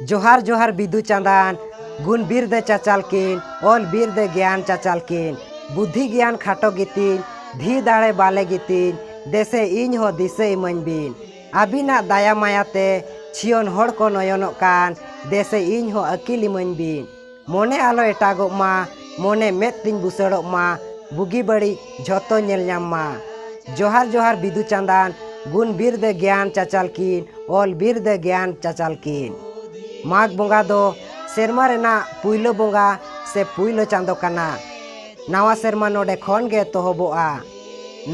जोहार जोहार बिदु चांदान गुण बीर दे चाचाल किन ओल बीर दे ज्ञान चाचाल किन बुद्धि ज्ञान खाटो गितीन धी दाड़े बाले गितीन देसे इन हो दिसे इमन बिन अबिना दाया मायाते छियन होड़ को नयनों कान देसे इन हो अकिल इमन बिन मोने आलो एटागो मा मोने मेत तिन बुसड़ो मा बुगी बड़ी झोतो नेल ᱧᱟᱢ मा जोहार जोहार बिदु चांदान गुण बीर दे ज्ञान चाचाल किन ओल बीर दे ज्ञान चाचाल किन माघ बोंगा दो सेरमा रेना पुइलो बोंगा से पुइलो चांदो काना नावा सेरमा नोडे खन गे तोहबोआ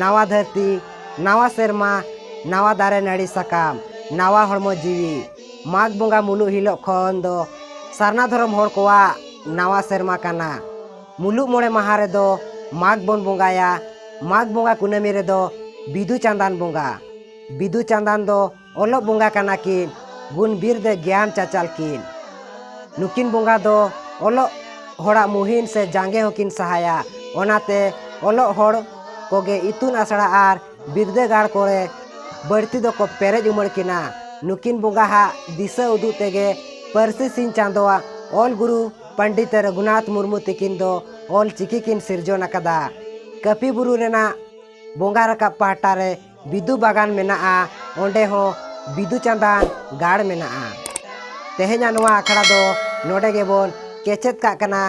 नावा धरती नावा सेरमा नावा दारे नाड़ी साकाम नावा हड़मो जीवी माघ बोंगा मुलु हिलो खन दो सारना धरम होड़ कोआ नावा सेरमा काना मुलु मोड़े माहा रे दो माघ बोन बोंगाया माघ बोंगा कुनामी रे दो बिदु चांदान बोंगा बिदु चांदान दो ओलो बोंगा काना किन गुण बीर दे ज्ञान चाचाल किन नुकिन बोंगा दो ओलो होड़ा मुहिन से जांगे होकिन सहाया ओनाते ओलो होड़ कोगे इतुन आसड़ा आर बिरदेगाड़ कोरे बढ़ती दो को पेरेज उमड़ किना नुकिन बोंगा हा दिशा उदू तेगे परसी सिंह चांदोआ ओल गुरु पंडित रघुनाथ मुर्मू तिकिन दो ओल चिकी किन सिरजोन अकदा कपी बुरु रेना बोंगा रकाब पाहटा रे बिदु बागान मेनाआ ओंडे हो बिदु चांदान गाड़ मेनाआ तेहे냐 नोआ आखड़ा दो नोडे गेबोन केचेत का कना।